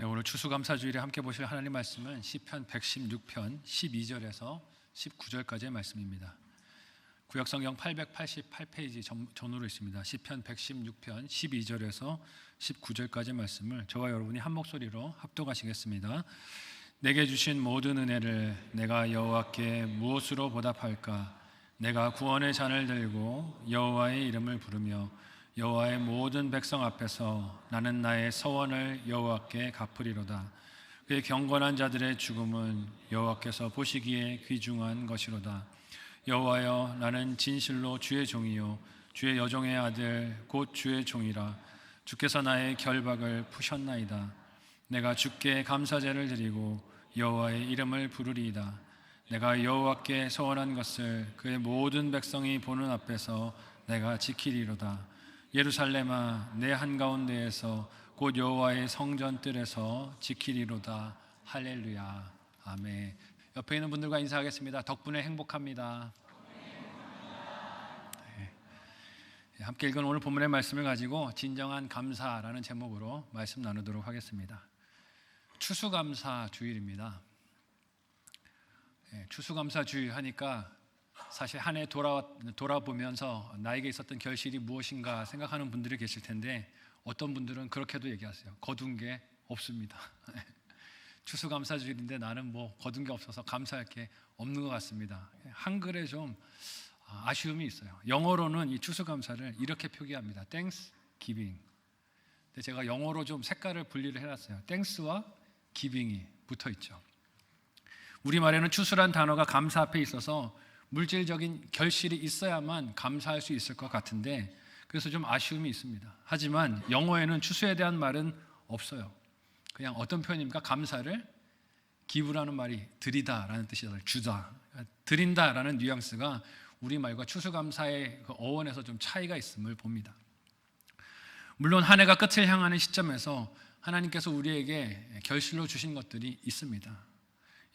오늘 추수감사주일에 함께 보실 하나님 말씀은 시편 116편 12절에서 19절까지의 말씀입니다. 구역성경 888페이지 전후로 있습니다. 시편 116편 12절에서 19절까지의 말씀을 저와 여러분이 한 목소리로 합독하시겠습니다. 내게 주신 모든 은혜를 내가 여호와께 무엇으로 보답할까? 내가 구원의 잔을 들고 여호와의 이름을 부르며 여호와의 모든 백성 앞에서 나는 나의 서원을 여호와께 갚으리로다. 그의 경건한 자들의 죽음은 여호와께서 보시기에 귀중한 것이로다. 여호와여, 나는 진실로 주의 종이요 주의 여종의 아들 곧 주의 종이라. 주께서 나의 결박을 푸셨나이다. 내가 주께 감사제를 드리고 여호와의 이름을 부르리이다. 내가 여호와께 서원한 것을 그의 모든 백성이 보는 앞에서 내가 지키리로다. 예루살렘아, 내 한가운데에서 곧 여호와의 성전 뜰에서 지키리로다. 할렐루야. 아멘. 옆에 있는 분들과 인사하겠습니다. 덕분에 행복합니다. 네. 함께 읽은 오늘 본문의 말씀을 가지고 진정한 감사라는 제목으로 말씀 나누도록 하겠습니다. 추수감사 주일입니다. 추수감사 주일 하니까 사실 한 해 돌아보면서 나에게 있었던 결실이 무엇인가 생각하는 분들이 계실 텐데, 어떤 분들은 그렇게도 얘기하세요. 거둔 게 없습니다. 추수감사주일인데 나는 뭐 거둔 게 없어서 감사할 게 없는 것 같습니다. 한글에 좀 아쉬움이 있어요. 영어로는 이 추수감사를 이렇게 표기합니다. Thanksgiving. 근데 제가 영어로 좀 색깔을 분리를 해놨어요. Thanks와 giving이 붙어 있죠. 우리말에는 추수란 단어가 감사 앞에 있어서 물질적인 결실이 있어야만 감사할 수 있을 것 같은데, 그래서 좀 아쉬움이 있습니다. 하지만 영어에는 추수에 대한 말은 없어요. 그냥 어떤 표현입니까? 감사를 기부라는 말이 드리다라는 뜻이잖아요. 주다, 드린다라는 뉘앙스가 우리말과 추수감사의 그 어원에서 좀 차이가 있음을 봅니다. 물론 한 해가 끝을 향하는 시점에서 하나님께서 우리에게 결실로 주신 것들이 있습니다.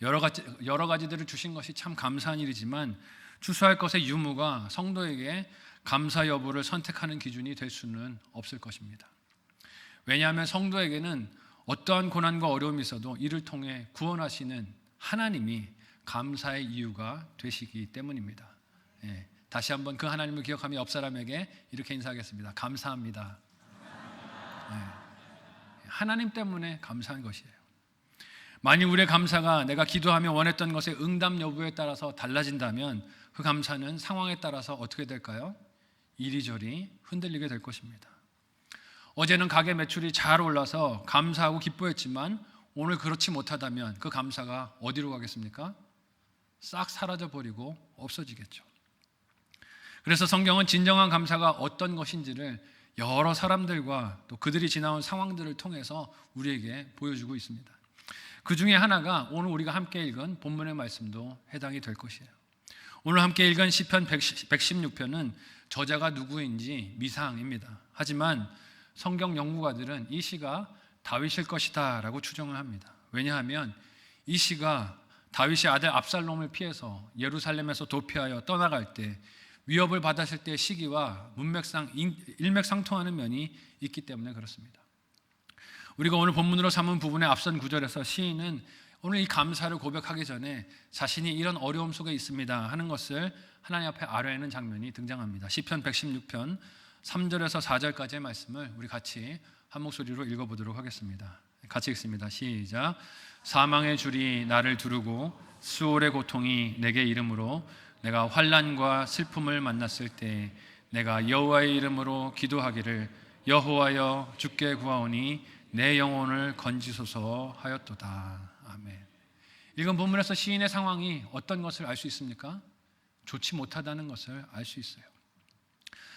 여러 가지들을 주신 것이 참 감사한 일이지만, 추수할 것의 유무가 성도에게 감사 여부를 선택하는 기준이 될 수는 없을 것입니다. 왜냐하면 성도에게는 어떠한 고난과 어려움이 있어도 이를 통해 구원하시는 하나님이 감사의 이유가 되시기 때문입니다. 다시 한번 그 하나님을 기억하며 옆 사람에게 이렇게 인사하겠습니다. 감사합니다. 하나님 때문에 감사한 것이에요. 만일 우리의 감사가 내가 기도하며 원했던 것의 응답 여부에 따라서 달라진다면 그 감사는 상황에 따라서 어떻게 될까요? 이리저리 흔들리게 될 것입니다. 어제는 가게 매출이 잘 올라서 감사하고 기뻐했지만 오늘 그렇지 못하다면 그 감사가 어디로 가겠습니까? 싹 사라져버리고 없어지겠죠. 그래서 성경은 진정한 감사가 어떤 것인지를 여러 사람들과 또 그들이 지나온 상황들을 통해서 우리에게 보여주고 있습니다. 그 중에 하나가 오늘 우리가 함께 읽은 본문의 말씀도 해당이 될 것이에요. 오늘 함께 읽은 시편 116편은 저자가 누구인지 미상입니다. 하지만 성경 연구가들은 이 시가 다윗일 것이다 라고 추정을 합니다. 왜냐하면 이 시가 다윗의 아들 압살롬을 피해서 예루살렘에서 도피하여 떠나갈 때 위협을 받았을 때의 시기와 문맥상 일맥상통하는 면이 있기 때문에 그렇습니다. 우리가 오늘 본문으로 삼은 부분의 앞선 구절에서 시인은 오늘 이 감사를 고백하기 전에 자신이 이런 어려움 속에 있습니다 하는 것을 하나님 앞에 아뢰는 장면이 등장합니다. 시편 116편 3절에서 4절까지의 말씀을 우리 같이 한 목소리로 읽어보도록 하겠습니다. 같이 읽습니다. 시작. 사망의 줄이 나를 두르고 수월의 고통이 내게 이름으로 내가 환난과 슬픔을 만났을 때 내가 여호와의 이름으로 기도하기를 여호와여 주께 구하오니 내 영혼을 건지소서 하였도다. 아멘. 읽은 본문에서 시인의 상황이 어떤 것을 알 수 있습니까? 좋지 못하다는 것을 알 수 있어요.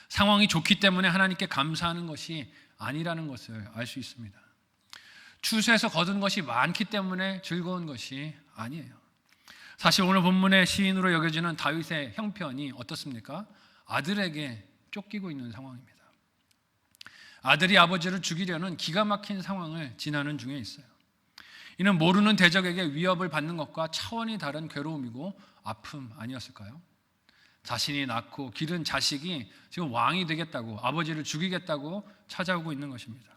상황이 좋기 때문에 하나님께 감사하는 것이 아니라는 것을 알 수 있습니다. 추수해서 거둔 것이 많기 때문에 즐거운 것이 아니에요. 사실 오늘 본문의 시인으로 여겨지는 다윗의 형편이 어떻습니까? 아들에게 쫓기고 있는 상황입니다. 아들이 아버지를 죽이려는 기가 막힌 상황을 지나는 중에 있어요. 이는 모르는 대적에게 위협을 받는 것과 차원이 다른 괴로움이고 아픔 아니었을까요? 자신이 낳고 기른 자식이 지금 왕이 되겠다고, 아버지를 죽이겠다고 찾아오고 있는 것입니다.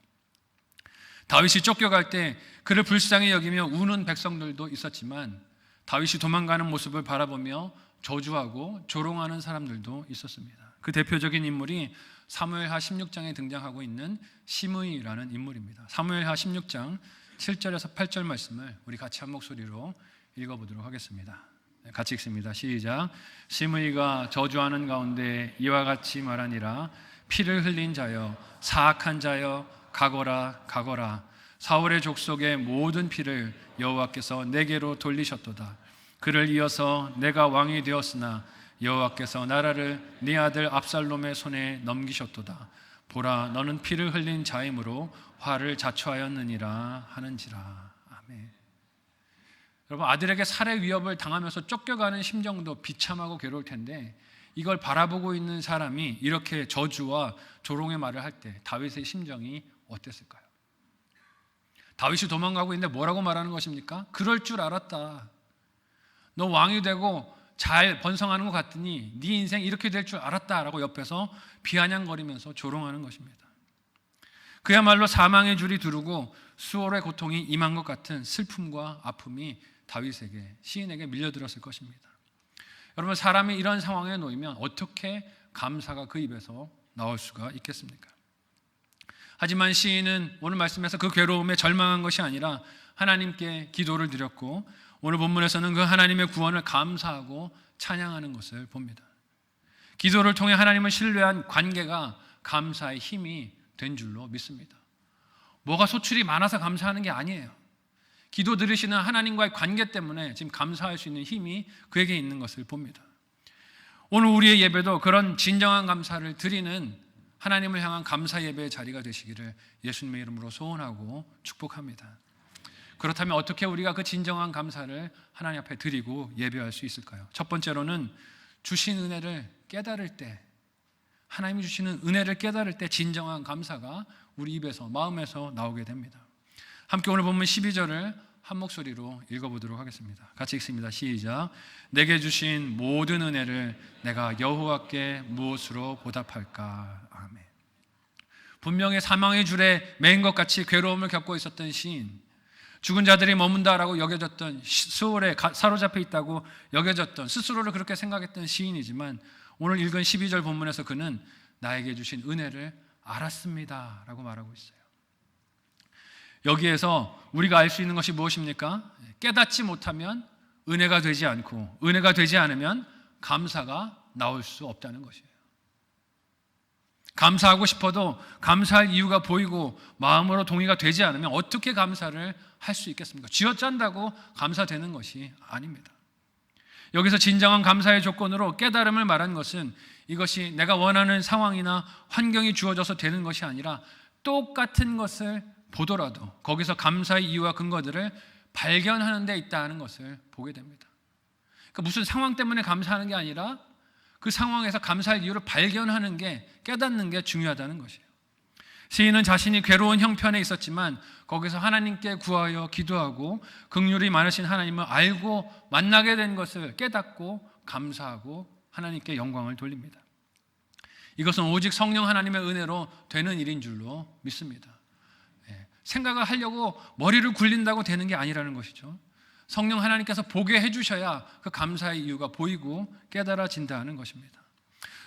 다윗이 쫓겨갈 때 그를 불쌍히 여기며 우는 백성들도 있었지만 다윗이 도망가는 모습을 바라보며 저주하고 조롱하는 사람들도 있었습니다. 그 대표적인 인물이 사무엘하 16장에 등장하고 있는 시므이라는 인물입니다. 사무엘하 16장 7절에서 8절 말씀을 우리 같이 한 목소리로 읽어보도록 하겠습니다. 같이 읽습니다. 시작. 시므이가 저주하는 가운데 이와 같이 말하니라. 피를 흘린 자여, 사악한 자여, 가거라 가거라. 사울의 족속의 모든 피를 여호와께서 내게로 돌리셨도다. 그를 이어서 내가 왕이 되었으나 여호와께서 나라를 네 아들 압살롬의 손에 넘기셨도다. 보라, 너는 피를 흘린 자이므로 화를 자초하였느니라 하는지라. 아멘. 여러분, 아들에게 살해 위협을 당하면서 쫓겨가는 심정도 비참하고 괴로울 텐데 이걸 바라보고 있는 사람이 이렇게 저주와 조롱의 말을 할 때 다윗의 심정이 어땠을까요? 다윗이 도망가고 있는데 뭐라고 말하는 것입니까? 그럴 줄 알았다. 너 왕이 되고 잘 번성하는 것 같더니 네 인생 이렇게 될 줄 알았다라고 옆에서 비아냥거리면서 조롱하는 것입니다. 그야말로 사망의 줄이 두르고 수월의 고통이 임한 것 같은 슬픔과 아픔이 다윗에게, 시인에게 밀려들었을 것입니다. 여러분, 사람이 이런 상황에 놓이면 어떻게 감사가 그 입에서 나올 수가 있겠습니까? 하지만 시인은 오늘 말씀에서 그 괴로움에 절망한 것이 아니라 하나님께 기도를 드렸고 오늘 본문에서는 그 하나님의 구원을 감사하고 찬양하는 것을 봅니다. 기도를 통해 하나님을 신뢰한 관계가 감사의 힘이 된 줄로 믿습니다. 뭐가 소출이 많아서 감사하는 게 아니에요. 기도 들으시는 하나님과의 관계 때문에 지금 감사할 수 있는 힘이 그에게 있는 것을 봅니다. 오늘 우리의 예배도 그런 진정한 감사를 드리는 하나님을 향한 감사 예배의 자리가 되시기를 예수님의 이름으로 소원하고 축복합니다. 그렇다면 어떻게 우리가 그 진정한 감사를 하나님 앞에 드리고 예배할 수 있을까요? 첫 번째로는 주신 은혜를 깨달을 때, 하나님이 주시는 은혜를 깨달을 때 진정한 감사가 우리 입에서, 마음에서 나오게 됩니다. 함께 오늘 본문 12절을 한 목소리로 읽어보도록 하겠습니다. 같이 읽습니다. 시작. 내게 주신 모든 은혜를 내가 여호와께 무엇으로 보답할까? 아멘. 분명히 사망의 줄에 매인 것 같이 괴로움을 겪고 있었던 시인, 죽은 자들이 머문다라고 여겨졌던, 수월에 사로잡혀 있다고 여겨졌던, 스스로를 그렇게 생각했던 시인이지만 오늘 읽은 12절 본문에서 그는 나에게 주신 은혜를 알았습니다 라고 말하고 있어요. 여기에서 우리가 알 수 있는 것이 무엇입니까? 깨닫지 못하면 은혜가 되지 않고, 은혜가 되지 않으면 감사가 나올 수 없다는 것이에요. 감사하고 싶어도 감사할 이유가 보이고 마음으로 동의가 되지 않으면 어떻게 감사를 할 수 있겠습니까? 쥐어짠다고 감사되는 것이 아닙니다. 여기서 진정한 감사의 조건으로 깨달음을 말한 것은 이것이 내가 원하는 상황이나 환경이 주어져서 되는 것이 아니라 똑같은 것을 보더라도 거기서 감사의 이유와 근거들을 발견하는 데 있다는 것을 보게 됩니다. 그러니까 무슨 상황 때문에 감사하는 게 아니라 그 상황에서 감사할 이유를 발견하는 게, 깨닫는 게 중요하다는 것이에요. 시인은 자신이 괴로운 형편에 있었지만 거기서 하나님께 구하여 기도하고 긍휼이 많으신 하나님을 알고 만나게 된 것을 깨닫고 감사하고 하나님께 영광을 돌립니다. 이것은 오직 성령 하나님의 은혜로 되는 일인 줄로 믿습니다. 생각을 하려고 머리를 굴린다고 되는 게 아니라는 것이죠. 성령 하나님께서 보게 해주셔야 그 감사의 이유가 보이고 깨달아진다는 것입니다.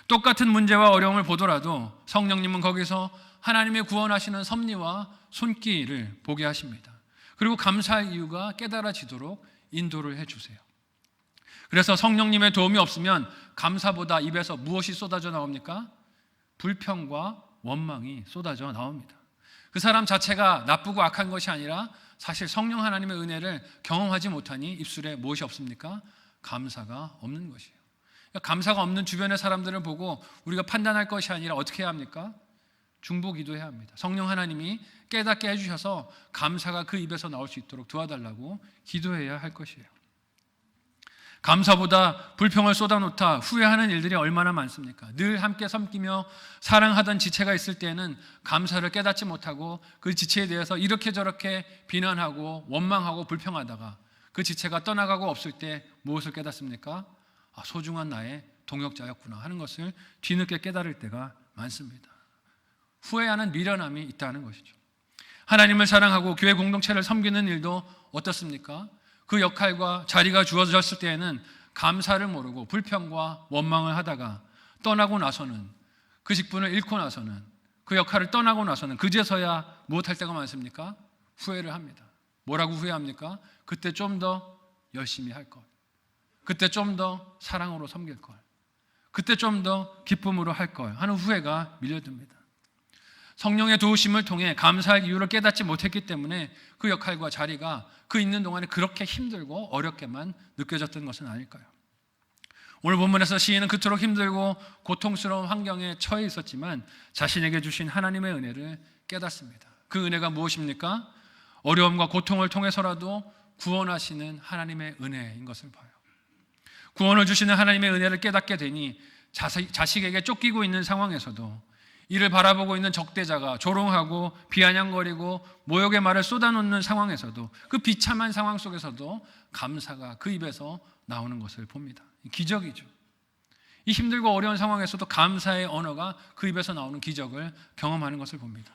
똑같은 문제와 어려움을 보더라도 성령님은 거기서 하나님의 구원하시는 섭리와 손길을 보게 하십니다. 그리고 감사의 이유가 깨달아지도록 인도를 해주세요. 그래서 성령님의 도움이 없으면 감사보다 입에서 무엇이 쏟아져 나옵니까? 불평과 원망이 쏟아져 나옵니다. 그 사람 자체가 나쁘고 악한 것이 아니라 사실 성령 하나님의 은혜를 경험하지 못하니 입술에 무엇이 없습니까? 감사가 없는 것이에요. 그러니까 감사가 없는 주변의 사람들을 보고 우리가 판단할 것이 아니라 어떻게 해야 합니까? 중보기도해야 합니다. 성령 하나님이 깨닫게 해주셔서 감사가 그 입에서 나올 수 있도록 도와달라고 기도해야 할 것이에요. 감사보다 불평을 쏟아놓다 후회하는 일들이 얼마나 많습니까? 늘 함께 섬기며 사랑하던 지체가 있을 때는 감사를 깨닫지 못하고 그 지체에 대해서 이렇게 저렇게 비난하고 원망하고 불평하다가 그 지체가 떠나가고 없을 때 무엇을 깨닫습니까? 소중한 나의 동역자였구나 하는 것을 뒤늦게 깨달을 때가 많습니다. 후회하는 미련함이 있다는 것이죠. 하나님을 사랑하고 교회 공동체를 섬기는 일도 어떻습니까? 그 역할과 자리가 주어졌을 때에는 감사를 모르고 불평과 원망을 하다가 떠나고 나서는, 그 직분을 잃고 나서는, 그 역할을 떠나고 나서는 그제서야 무엇할 때가 많습니까? 후회를 합니다. 뭐라고 후회합니까? 그때 좀 더 열심히 할 것, 그때 좀 더 사랑으로 섬길 걸, 그때 좀 더 기쁨으로 할 걸 하는 후회가 밀려듭니다. 성령의 도우심을 통해 감사할 이유를 깨닫지 못했기 때문에 그 역할과 자리가 그 있는 동안에 그렇게 힘들고 어렵게만 느껴졌던 것은 아닐까요? 오늘 본문에서 시인은 그토록 힘들고 고통스러운 환경에 처해 있었지만 자신에게 주신 하나님의 은혜를 깨닫습니다. 그 은혜가 무엇입니까? 어려움과 고통을 통해서라도 구원하시는 하나님의 은혜인 것을 봐요. 구원을 주시는 하나님의 은혜를 깨닫게 되니 자식에게 쫓기고 있는 상황에서도, 이를 바라보고 있는 적대자가 조롱하고 비아냥거리고 모욕의 말을 쏟아놓는 상황에서도, 그 비참한 상황 속에서도 감사가 그 입에서 나오는 것을 봅니다. 기적이죠. 이 힘들고 어려운 상황에서도 감사의 언어가 그 입에서 나오는 기적을 경험하는 것을 봅니다.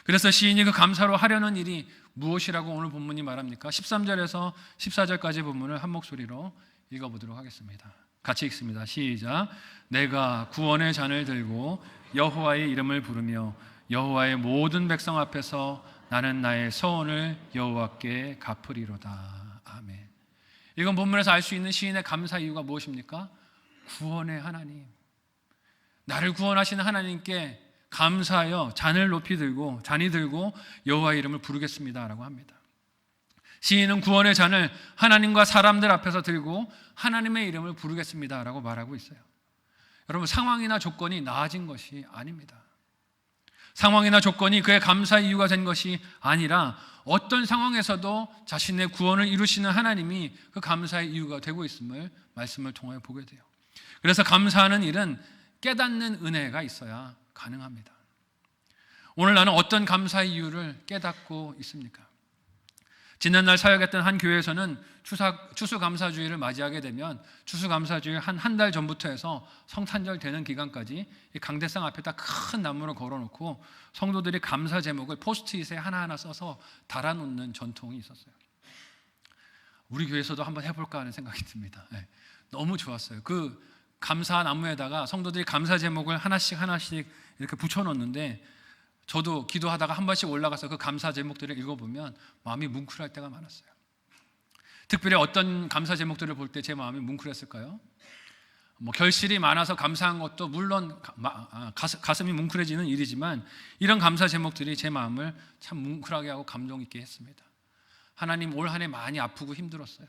그래서 시인이 그 감사로 하려는 일이 무엇이라고 오늘 본문이 말합니까? 13절에서 14절까지 본문을 한 목소리로 읽어보도록 하겠습니다. 같이 읽습니다. 시작. 내가 구원의 잔을 들고 여호와의 이름을 부르며 여호와의 모든 백성 앞에서 나는 나의 서원을 여호와께 갚으리로다. 아멘. 이건 본문에서 알 수 있는 시인의 감사 이유가 무엇입니까? 구원의 하나님, 나를 구원하시는 하나님께 감사하여 잔이 들고 여호와의 이름을 부르겠습니다라고 합니다. 시인은 구원의 잔을 하나님과 사람들 앞에서 들고 하나님의 이름을 부르겠습니다라고 말하고 있어요. 여러분, 상황이나 조건이 나아진 것이 아닙니다. 상황이나 조건이 그의 감사의 이유가 된 것이 아니라 어떤 상황에서도 자신의 구원을 이루시는 하나님이 그 감사의 이유가 되고 있음을 말씀을 통하여 보게 돼요. 그래서 감사하는 일은 깨닫는 은혜가 있어야 가능합니다. 오늘 나는 어떤 감사의 이유를 깨닫고 있습니까? 지난날 사역했던 한 교회에서는 추수감사주의를 맞이하게 되면 추수감사주의 한 달 전부터 해서 성탄절 되는 기간까지 이 강대상 앞에다 큰 나무를 걸어놓고 성도들이 감사 제목을 포스트잇에 하나하나 써서 달아놓는 전통이 있었어요. 우리 교회에서도 한번 해볼까 하는 생각이 듭니다. 네, 너무 좋았어요. 그 감사 나무에다가 성도들이 감사 제목을 하나씩 이렇게 붙여놓는데, 저도 기도하다가 한 번씩 올라가서 그 감사 제목들을 읽어보면 마음이 뭉클할 때가 많았어요. 특별히 어떤 감사 제목들을 볼 때 제 마음이 뭉클했을까요? 결실이 많아서 감사한 것도 물론 가슴이 뭉클해지는 일이지만, 이런 감사 제목들이 제 마음을 참 뭉클하게 하고 감동 있게 했습니다. 하나님, 올 한 해 많이 아프고 힘들었어요.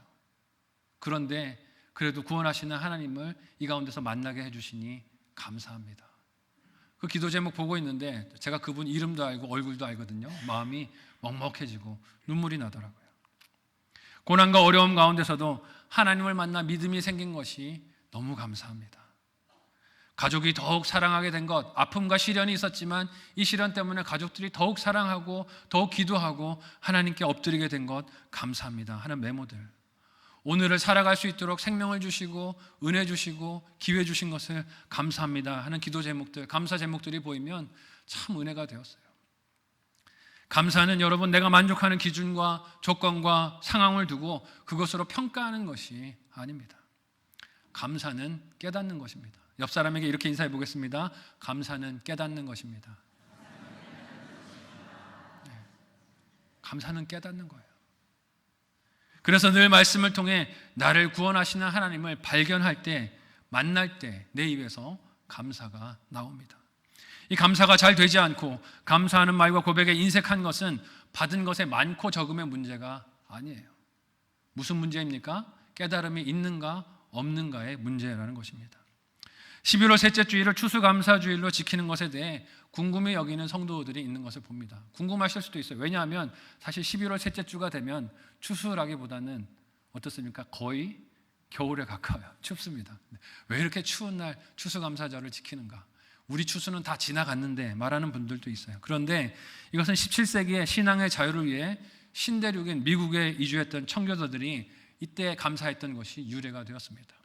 그런데 그래도 구원하시는 하나님을 이 가운데서 만나게 해주시니 감사합니다. 그 기도 제목 보고 있는데 제가 그분 이름도 알고 얼굴도 알거든요. 마음이 먹먹해지고 눈물이 나더라고요. 고난과 어려움 가운데서도 하나님을 만나 믿음이 생긴 것이 너무 감사합니다. 가족이 더욱 사랑하게 된 것, 아픔과 시련이 있었지만 이 시련 때문에 가족들이 더욱 사랑하고 더욱 기도하고 하나님께 엎드리게 된 것 감사합니다 하는 메모들, 오늘을 살아갈 수 있도록 생명을 주시고 은혜 주시고 기회 주신 것을 감사합니다 하는 기도 제목들, 감사 제목들이 보이면 참 은혜가 되었어요. 감사는 여러분, 내가 만족하는 기준과 조건과 상황을 두고 그것으로 평가하는 것이 아닙니다. 감사는 깨닫는 것입니다. 옆 사람에게 이렇게 인사해 보겠습니다. 감사는 깨닫는 것입니다. 네. 감사는 깨닫는 거예요. 그래서 늘 말씀을 통해 나를 구원하시는 하나님을 발견할 때, 만날 때 내 입에서 감사가 나옵니다. 이 감사가 잘 되지 않고 감사하는 말과 고백에 인색한 것은 받은 것의 많고 적음의 문제가 아니에요. 무슨 문제입니까? 깨달음이 있는가 없는가의 문제라는 것입니다. 11월 셋째 주일을 추수감사주일로 지키는 것에 대해 궁금히 여기는 성도들이 있는 것을 봅니다. 궁금하실 수도 있어요. 왜냐하면 사실 11월 셋째 주가 되면 추수라기보다는 어떻습니까? 거의 겨울에 가까워요. 춥습니다. 왜 이렇게 추운 날 추수감사절을 지키는가? 우리 추수는 다 지나갔는데 말하는 분들도 있어요. 그런데 이것은 17세기의 신앙의 자유를 위해 신대륙인 미국에 이주했던 청교도들이 이때 감사했던 것이 유래가 되었습니다.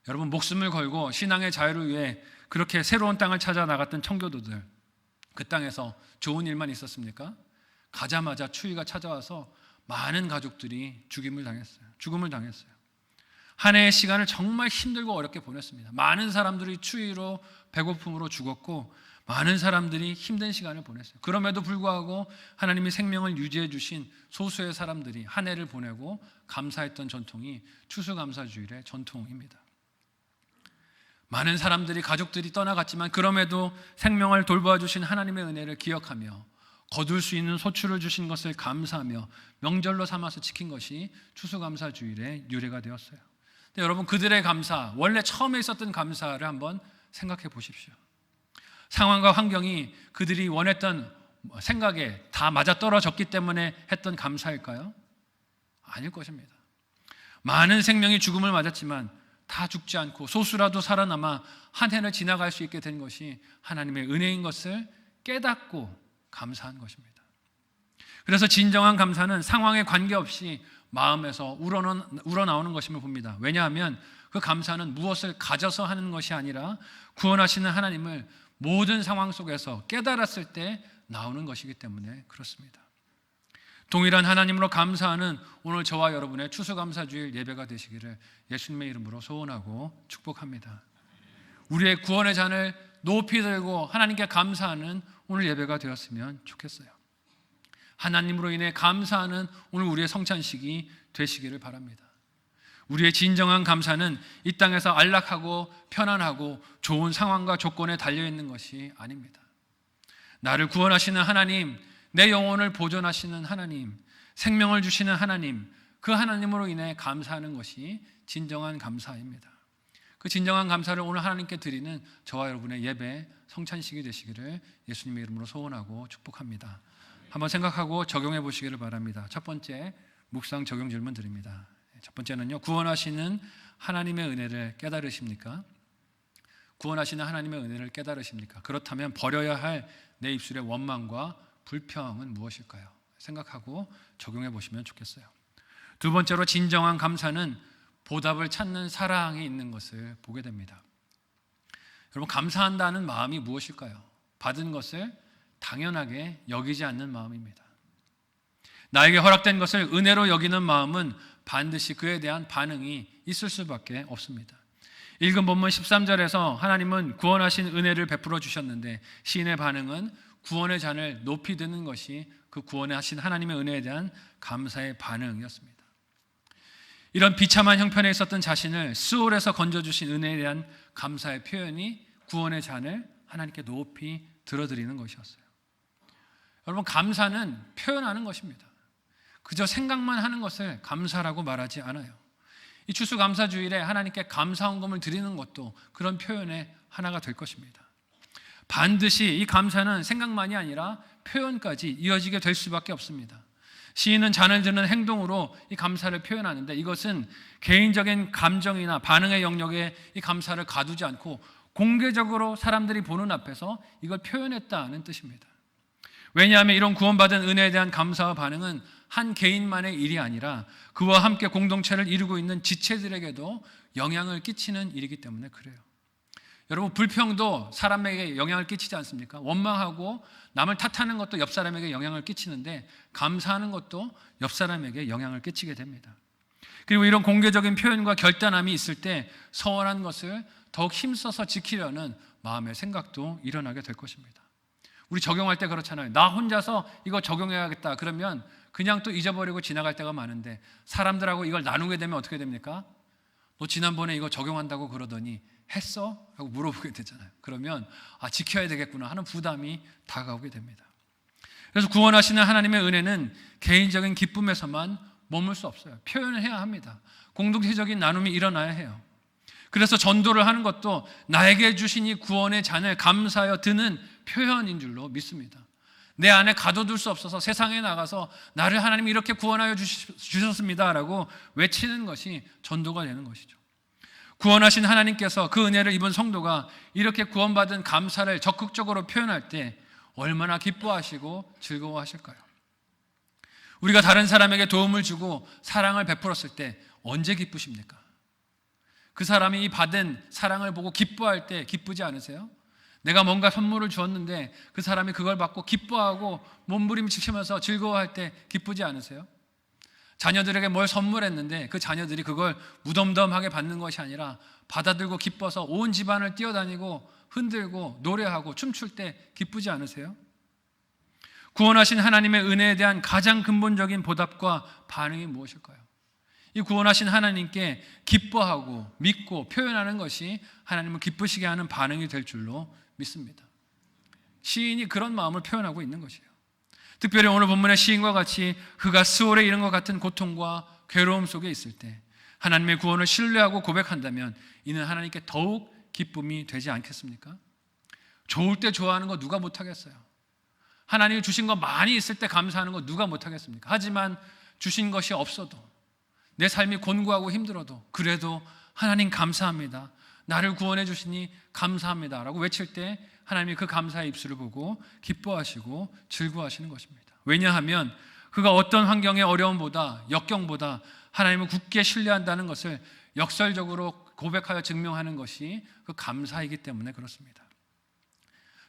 여러분, 목숨을 걸고 신앙의 자유를 위해 그렇게 새로운 땅을 찾아 나갔던 청교도들, 그 땅에서 좋은 일만 있었습니까? 가자마자 추위가 찾아와서 많은 가족들이 죽음을 당했어요. 한 해의 시간을 정말 힘들고 어렵게 보냈습니다. 많은 사람들이 추위로 배고픔으로 죽었고 많은 사람들이 힘든 시간을 보냈어요. 그럼에도 불구하고 하나님이 생명을 유지해 주신 소수의 사람들이 한 해를 보내고 감사했던 전통이 추수감사주일의 전통입니다. 많은 사람들이, 가족들이 떠나갔지만 그럼에도 생명을 돌봐주신 하나님의 은혜를 기억하며 거둘 수 있는 소출을 주신 것을 감사하며 명절로 삼아서 지킨 것이 추수감사주일의 유래가 되었어요. 근데 여러분, 그들의 감사, 원래 처음에 있었던 감사를 한번 생각해 보십시오. 상황과 환경이 그들이 원했던 생각에 다 맞아떨어졌기 때문에 했던 감사일까요? 아닐 것입니다. 많은 생명이 죽음을 맞았지만 다 죽지 않고 소수라도 살아남아 한 해를 지나갈 수 있게 된 것이 하나님의 은혜인 것을 깨닫고 감사한 것입니다. 그래서 진정한 감사는 상황에 관계없이 마음에서 우러나오는 것임을 봅니다. 왜냐하면 그 감사는 무엇을 가져서 하는 것이 아니라 구원하시는 하나님을 모든 상황 속에서 깨달았을 때 나오는 것이기 때문에 그렇습니다. 동일한 하나님으로 감사하는 오늘 저와 여러분의 추수감사주일 예배가 되시기를 예수님의 이름으로 소원하고 축복합니다. 우리의 구원의 잔을 높이 들고 하나님께 감사하는 오늘 예배가 되었으면 좋겠어요. 하나님으로 인해 감사하는 오늘 우리의 성찬식이 되시기를 바랍니다. 우리의 진정한 감사는 이 땅에서 안락하고 편안하고 좋은 상황과 조건에 달려있는 것이 아닙니다. 나를 구원하시는 하나님, 내 영혼을 보존하시는 하나님, 생명을 주시는 하나님, 그 하나님으로 인해 감사하는 것이 진정한 감사입니다. 그 진정한 감사를 오늘 하나님께 드리는 저와 여러분의 예배, 성찬식이 되시기를 예수님의 이름으로 소원하고 축복합니다. 한번 생각하고 적용해 보시기를 바랍니다. 첫 번째, 묵상 적용 질문 드립니다. 첫 번째는요, 구원하시는 하나님의 은혜를 깨달으십니까? 구원하시는 하나님의 은혜를 깨달으십니까? 그렇다면 버려야 할 내 입술의 원망과 불평은 무엇일까요? 생각하고 적용해 보시면 좋겠어요. 두 번째로, 진정한 감사는 보답을 찾는 사랑이 있는 것을 보게 됩니다. 여러분, 감사한다는 마음이 무엇일까요? 받은 것을 당연하게 여기지 않는 마음입니다. 나에게 허락된 것을 은혜로 여기는 마음은 반드시 그에 대한 반응이 있을 수밖에 없습니다. 읽은 본문 13절에서 하나님은 구원하신 은혜를 베풀어 주셨는데 시인의 반응은 구원의 잔을 높이 드는 것이 그 구원하신 하나님의 은혜에 대한 감사의 반응이었습니다. 이런 비참한 형편에 있었던 자신을 스올에서 건져주신 은혜에 대한 감사의 표현이 구원의 잔을 하나님께 높이 들어드리는 것이었어요. 여러분, 감사는 표현하는 것입니다. 그저 생각만 하는 것을 감사라고 말하지 않아요. 이 추수감사주일에 하나님께 감사헌금을 드리는 것도 그런 표현의 하나가 될 것입니다. 반드시 이 감사는 생각만이 아니라 표현까지 이어지게 될 수밖에 없습니다. 시인은 잔을 드는 행동으로 이 감사를 표현하는데 이것은 개인적인 감정이나 반응의 영역에 이 감사를 가두지 않고 공개적으로 사람들이 보는 앞에서 이걸 표현했다는 뜻입니다. 왜냐하면 이런 구원받은 은혜에 대한 감사와 반응은 한 개인만의 일이 아니라 그와 함께 공동체를 이루고 있는 지체들에게도 영향을 끼치는 일이기 때문에 그래요. 여러분, 불평도 사람에게 영향을 끼치지 않습니까? 원망하고 남을 탓하는 것도 옆 사람에게 영향을 끼치는데 감사하는 것도 옆 사람에게 영향을 끼치게 됩니다. 그리고 이런 공개적인 표현과 결단함이 있을 때 서원한 것을 더욱 힘써서 지키려는 마음의 생각도 일어나게 될 것입니다. 우리 적용할 때 그렇잖아요. 나 혼자서 이거 적용해야겠다 그러면 그냥 또 잊어버리고 지나갈 때가 많은데 사람들하고 이걸 나누게 되면 어떻게 됩니까? 너 지난번에 이거 적용한다고 그러더니 했어? 하고 물어보게 되잖아요. 그러면 지켜야 되겠구나 하는 부담이 다가오게 됩니다. 그래서 구원하시는 하나님의 은혜는 개인적인 기쁨에서만 머물 수 없어요. 표현을 해야 합니다. 공동체적인 나눔이 일어나야 해요. 그래서 전도를 하는 것도 나에게 주신 이 구원의 잔을 감사하여 드는 표현인 줄로 믿습니다. 내 안에 가둬둘 수 없어서 세상에 나가서 나를 하나님이 이렇게 구원하여 주셨습니다 라고 외치는 것이 전도가 되는 것이죠. 구원하신 하나님께서 그 은혜를 입은 성도가 이렇게 구원받은 감사를 적극적으로 표현할 때 얼마나 기뻐하시고 즐거워하실까요? 우리가 다른 사람에게 도움을 주고 사랑을 베풀었을 때 언제 기쁘십니까? 그 사람이 받은 사랑을 보고 기뻐할 때 기쁘지 않으세요? 내가 뭔가 선물을 주었는데 그 사람이 그걸 받고 기뻐하고 몸부림치면서 즐거워할 때 기쁘지 않으세요? 자녀들에게 뭘 선물했는데 그 자녀들이 그걸 무덤덤하게 받는 것이 아니라 받아들고 기뻐서 온 집안을 뛰어다니고 흔들고 노래하고 춤출 때 기쁘지 않으세요? 구원하신 하나님의 은혜에 대한 가장 근본적인 보답과 반응이 무엇일까요? 이 구원하신 하나님께 기뻐하고 믿고 표현하는 것이 하나님을 기쁘시게 하는 반응이 될 줄로 믿습니다. 시인이 그런 마음을 표현하고 있는 것이에요. 특별히 오늘 본문의 시인과 같이 그가 스올에 이른 것 같은 고통과 괴로움 속에 있을 때 하나님의 구원을 신뢰하고 고백한다면 이는 하나님께 더욱 기쁨이 되지 않겠습니까? 좋을 때 좋아하는 거 누가 못하겠어요? 하나님이 주신 거 많이 있을 때 감사하는 거 누가 못하겠습니까? 하지만 주신 것이 없어도 내 삶이 곤고하고 힘들어도 그래도 하나님 감사합니다, 나를 구원해 주시니 감사합니다 라고 외칠 때 하나님이 그 감사의 입술을 보고 기뻐하시고 즐거워하시는 것입니다. 왜냐하면 그가 어떤 환경의 어려움보다 역경보다 하나님을 굳게 신뢰한다는 것을 역설적으로 고백하여 증명하는 것이 그 감사이기 때문에 그렇습니다.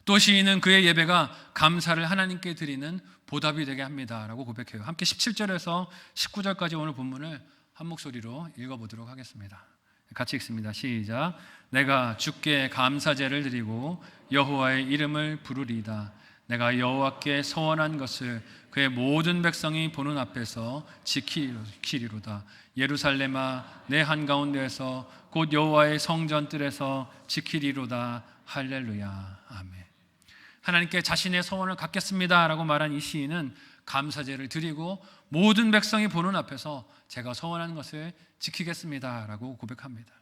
또 시인은 그의 예배가 감사를 하나님께 드리는 보답이 되게 합니다 라고 고백해요. 함께 17절에서 19절까지 오늘 본문을 한 목소리로 읽어보도록 하겠습니다. 같이 읽습니다. 시작. 내가 주께 감사제를 드리고 여호와의 이름을 부르리이다. 내가 여호와께 서원한 것을 그의 모든 백성이 보는 앞에서 지키리로다. 예루살렘아 내 한가운데에서 곧 여호와의 성전 뜰에서 지키리로다. 할렐루야. 아멘. 하나님께 자신의 서원을 갖겠습니다 라고 말한 이 시인은 감사제를 드리고 모든 백성이 보는 앞에서 제가 서원한 것을 지키겠습니다 라고 고백합니다.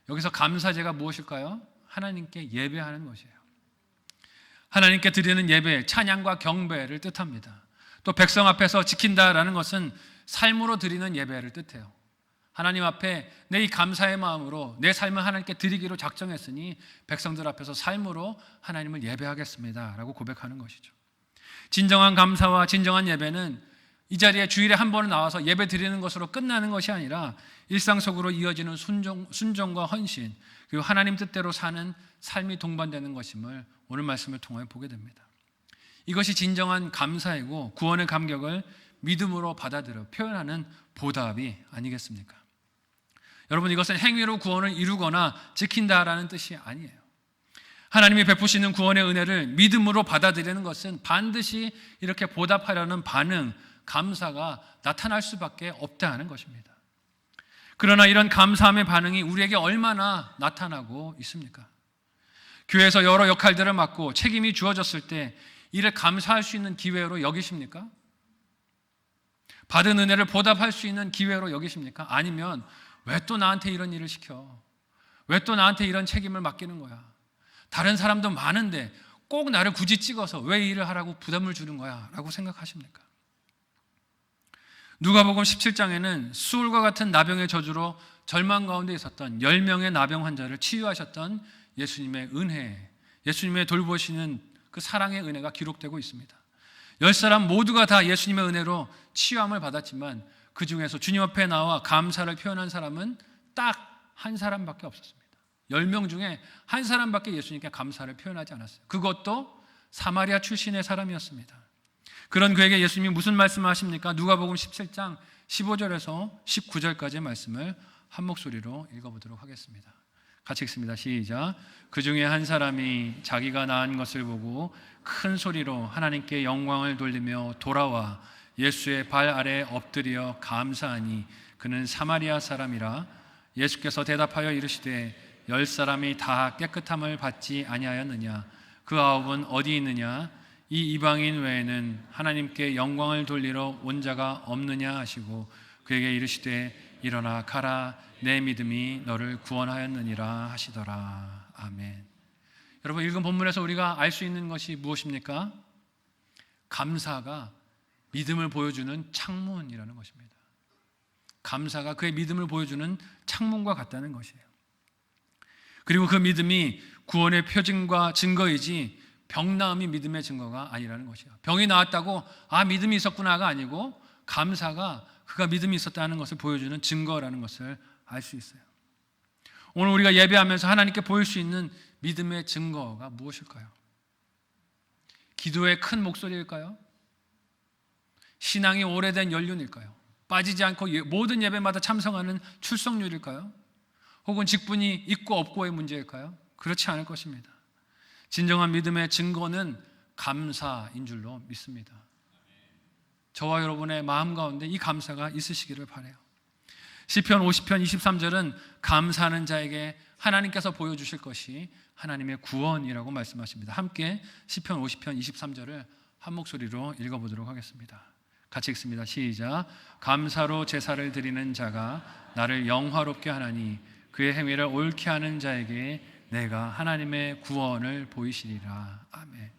여기서 감사제가 무엇일까요? 하나님께 예배하는 것이에요. 하나님께 드리는 예배, 찬양과 경배를 뜻합니다. 또 백성 앞에서 지킨다라는 것은 삶으로 드리는 예배를 뜻해요. 하나님 앞에 내 이 감사의 마음으로 내 삶을 하나님께 드리기로 작정했으니 백성들 앞에서 삶으로 하나님을 예배하겠습니다 라고 고백하는 것이죠. 진정한 감사와 진정한 예배는 이 자리에 주일에 한 번은 나와서 예배 드리는 것으로 끝나는 것이 아니라 일상 속으로 이어지는 순종과 헌신, 그리고 하나님 뜻대로 사는 삶이 동반되는 것임을 오늘 말씀을 통해 보게 됩니다. 이것이 진정한 감사이고 구원의 감격을 믿음으로 받아들여 표현하는 보답이 아니겠습니까? 여러분, 이것은 행위로 구원을 이루거나 지킨다라는 뜻이 아니에요. 하나님이 베푸시는 구원의 은혜를 믿음으로 받아들이는 것은 반드시 이렇게 보답하려는 반응, 감사가 나타날 수밖에 없다는 것입니다. 그러나 이런 감사함의 반응이 우리에게 얼마나 나타나고 있습니까? 교회에서 여러 역할들을 맡고 책임이 주어졌을 때 이를 감사할 수 있는 기회로 여기십니까? 받은 은혜를 보답할 수 있는 기회로 여기십니까? 아니면 왜 또 나한테 이런 일을 시켜? 왜 또 나한테 이런 책임을 맡기는 거야? 다른 사람도 많은데 꼭 나를 굳이 찍어서 왜 일을 하라고 부담을 주는 거야? 라고 생각하십니까? 누가복음 17장에는 수울과 같은 나병의 저주로 절망 가운데 있었던 10명의 나병 환자를 치유하셨던 예수님의 은혜, 예수님의 돌보시는 그 사랑의 은혜가 기록되고 있습니다. 10사람 모두가 다 예수님의 은혜로 치유함을 받았지만 그 중에서 주님 앞에 나와 감사를 표현한 사람은 딱 한 사람밖에 없었습니다. 10명 중에 한 사람밖에 예수님께 감사를 표현하지 않았어요. 그것도 사마리아 출신의 사람이었습니다. 그런 그에게 예수님이 무슨 말씀을 하십니까? 누가복음 17장 15절에서 19절까지의 말씀을 한 목소리로 읽어보도록 하겠습니다. 같이 읽습니다. 시작. 그 중에 한 사람이 자기가 낳은 것을 보고 큰 소리로 하나님께 영광을 돌리며 돌아와 예수의 발 아래 엎드려 감사하니 그는 사마리아 사람이라. 예수께서 대답하여 이르시되 10사람이 다 깨끗함을 받지 아니하였느냐? 그 9은 어디 있느냐? 이 이방인 외에는 하나님께 영광을 돌리러 온 자가 없느냐 하시고 그에게 이르시되 일어나 가라, 내 믿음이 너를 구원하였느니라 하시더라. 아멘. 여러분, 읽은 본문에서 우리가 알 수 있는 것이 무엇입니까? 감사가 믿음을 보여주는 창문이라는 것입니다. 감사가 그의 믿음을 보여주는 창문과 같다는 것이에요. 그리고 그 믿음이 구원의 표징과 증거이지 병 나음이 믿음의 증거가 아니라는 것이에요. 병이 나았다고 믿음이 있었구나가 아니고 감사가 그가 믿음이 있었다는 것을 보여주는 증거라는 것을 알 수 있어요. 오늘 우리가 예배하면서 하나님께 보일 수 있는 믿음의 증거가 무엇일까요? 기도의 큰 목소리일까요? 신앙이 오래된 연륜일까요? 빠지지 않고 모든 예배마다 참석하는 출석률일까요? 혹은 직분이 있고 없고의 문제일까요? 그렇지 않을 것입니다. 진정한 믿음의 증거는 감사인 줄로 믿습니다. 저와 여러분의 마음 가운데 이 감사가 있으시기를 바라요. 시편 50편 23절은 감사하는 자에게 하나님께서 보여주실 것이 하나님의 구원이라고 말씀하십니다. 함께 시편 50편 23절을 한 목소리로 읽어보도록 하겠습니다. 같이 읽습니다. 시작. 감사로 제사를 드리는 자가 나를 영화롭게 하나니 그의 행위를 옳게 하는 자에게 내가 하나님의 구원을 보이시리라. 아멘.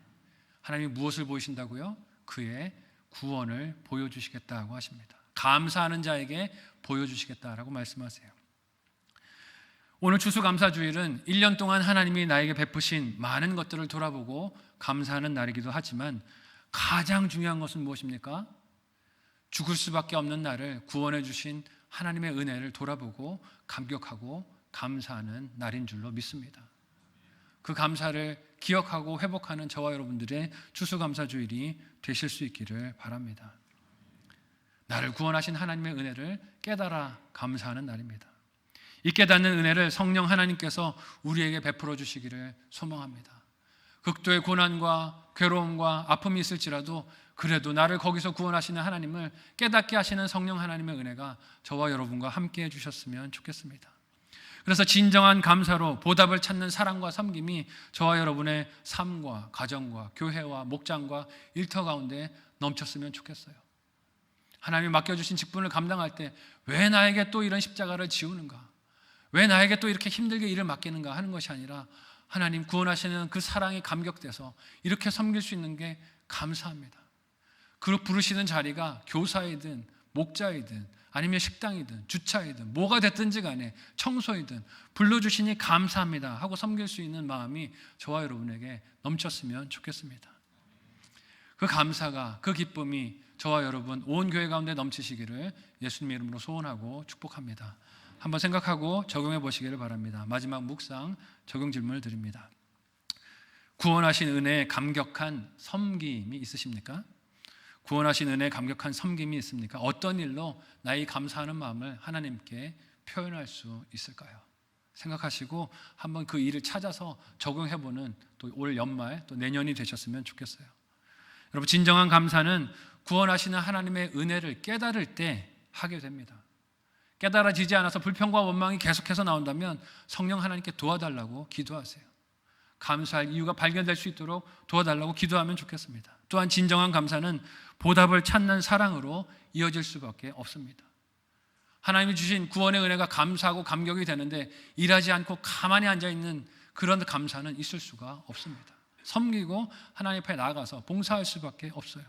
하나님이 무엇을 보이신다고요? 그의 구원을 보여주시겠다고 하십니다. 감사하는 자에게 보여주시겠다라고 말씀하세요. 오늘 추수감사주일은 1년 동안 하나님이 나에게 베푸신 많은 것들을 돌아보고 감사하는 날이기도 하지만 가장 중요한 것은 무엇입니까? 죽을 수밖에 없는 나를 구원해 주신 하나님의 은혜를 돌아보고 감격하고 감사하는 날인 줄로 믿습니다. 그 감사를 기억하고 회복하는 저와 여러분들의 추수감사주일이 되실 수 있기를 바랍니다. 나를 구원하신 하나님의 은혜를 깨달아 감사하는 날입니다. 이 깨닫는 은혜를 성령 하나님께서 우리에게 베풀어 주시기를 소망합니다. 극도의 고난과 괴로움과 아픔이 있을지라도 그래도 나를 거기서 구원하시는 하나님을 깨닫게 하시는 성령 하나님의 은혜가 저와 여러분과 함께 해주셨으면 좋겠습니다. 그래서 진정한 감사로 보답을 찾는 사랑과 섬김이 저와 여러분의 삶과 가정과 교회와 목장과 일터 가운데 넘쳤으면 좋겠어요. 하나님이 맡겨주신 직분을 감당할 때 왜 나에게 또 이런 십자가를 지우는가? 왜 나에게 또 이렇게 힘들게 일을 맡기는가 하는 것이 아니라 하나님 구원하시는 그 사랑이 감격돼서 이렇게 섬길 수 있는 게 감사합니다. 그 부르시는 자리가 교사이든 목자이든 아니면 식당이든 주차이든 뭐가 됐든지 간에 청소이든 불러주시니 감사합니다 하고 섬길 수 있는 마음이 저와 여러분에게 넘쳤으면 좋겠습니다. 그 감사가, 그 기쁨이 저와 여러분 온 교회 가운데 넘치시기를 예수님의 이름으로 소원하고 축복합니다. 한번 생각하고 적용해 보시기를 바랍니다. 마지막 묵상 적용 질문을 드립니다. 구원하신 은혜에 감격한 섬김이 있으십니까? 구원하신 은혜에 감격한 섬김이 있습니까? 어떤 일로 나의 감사하는 마음을 하나님께 표현할 수 있을까요? 생각하시고 한번 그 일을 찾아서 적용해보는 또 올 연말 또 내년이 되셨으면 좋겠어요. 여러분, 진정한 감사는 구원하시는 하나님의 은혜를 깨달을 때 하게 됩니다. 깨달아지지 않아서 불평과 원망이 계속해서 나온다면 성령 하나님께 도와달라고 기도하세요. 감사할 이유가 발견될 수 있도록 도와달라고 기도하면 좋겠습니다. 또한 진정한 감사는 보답을 찾는 사랑으로 이어질 수밖에 없습니다. 하나님이 주신 구원의 은혜가 감사하고 감격이 되는데 일하지 않고 가만히 앉아있는 그런 감사는 있을 수가 없습니다. 섬기고 하나님 앞에 나아가서 봉사할 수밖에 없어요.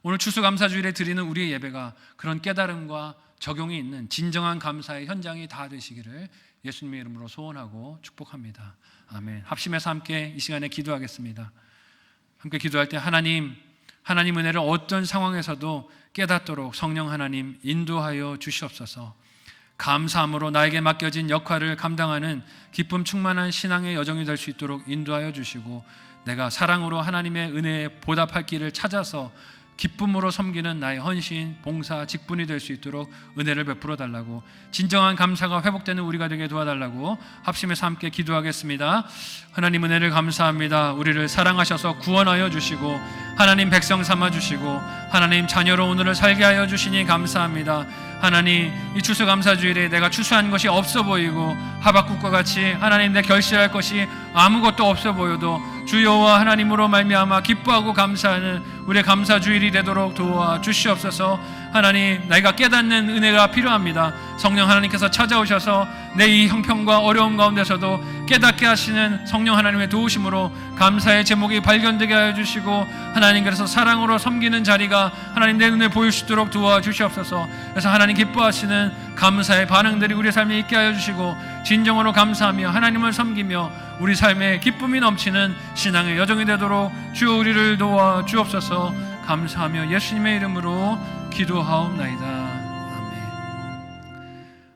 오늘 추수감사주일에 드리는 우리의 예배가 그런 깨달음과 적용이 있는 진정한 감사의 현장이 다 되시기를 예수님의 이름으로 소원하고 축복합니다. 아멘. 합심해서 함께 이 시간에 기도하겠습니다. 함께 기도할 때 하나님 은혜를 어떤 상황에서도 깨닫도록 성령 하나님 인도하여 주시옵소서. 감사함으로 나에게 맡겨진 역할을 감당하는 기쁨 충만한 신앙의 여정이 될 수 있도록 인도하여 주시고 내가 사랑으로 하나님의 은혜에 보답할 길을 찾아서 기쁨으로 섬기는 나의 헌신, 봉사, 직분이 될 수 있도록 은혜를 베풀어 달라고, 진정한 감사가 회복되는 우리가 되게 도와달라고 합심해서 함께 기도하겠습니다. 하나님 은혜를 감사합니다. 우리를 사랑하셔서 구원하여 주시고 하나님 백성 삼아 주시고 하나님 자녀로 오늘을 살게 하여 주시니 감사합니다. 하나님, 이 추수감사주일에 내가 추수한 것이 없어 보이고 하박국과 같이 하나님 내 결실할 것이 아무것도 없어 보여도 주 여호와 하나님으로 말미암아 기뻐하고 감사하는 우리의 감사주일이 되도록 도와 주시옵소서. 하나님, 내가 깨닫는 은혜가 필요합니다. 성령 하나님께서 찾아오셔서 내 이 형편과 어려움 가운데서도 깨닫게 하시는 성령 하나님의 도우심으로 감사의 제목이 발견되게 하여 주시고 하나님, 그래서 사랑으로 섬기는 자리가 하나님 내 눈에 보일 수 있도록 도와주시옵소서. 그래서 하나님 기뻐하시는 감사의 반응들이 우리 삶에 있게 하여 주시고 진정으로 감사하며 하나님을 섬기며 우리 삶에 기쁨이 넘치는 신앙의 여정이 되도록 주 우리를 도와 주옵소서. 감사하며 예수님의 이름으로 기도하옵나이다. 아멘.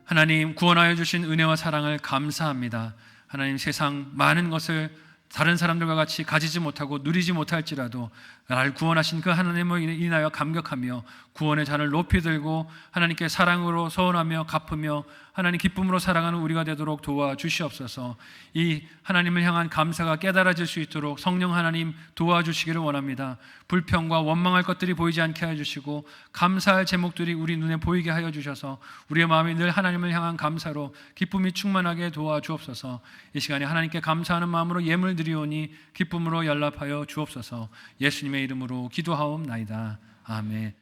하나님, 구원하여 주신 은혜와 사랑을 감사합니다. 하나님, 세상 많은 것을 다른 사람들과 같이 가지지 못하고 누리지 못할지라도 나를 구원하신 그 하나님을 인하여 감격하며 구원의 잔을 높이 들고 하나님께 사랑으로 소원하며 갚으며 하나님 기쁨으로 살아가는 우리가 되도록 도와주시옵소서. 이 하나님을 향한 감사가 깨달아질 수 있도록 성령 하나님 도와주시기를 원합니다. 불평과 원망할 것들이 보이지 않게 하여 주시고 감사할 제목들이 우리 눈에 보이게 하여 주셔서 우리의 마음이 늘 하나님을 향한 감사로 기쁨이 충만하게 도와주옵소서. 이 시간에 하나님께 감사하는 마음으로 예물 드리오니 기쁨으로 연락하여 주옵소서. 예수님의 이름으로 기도하옵나이다. 아멘.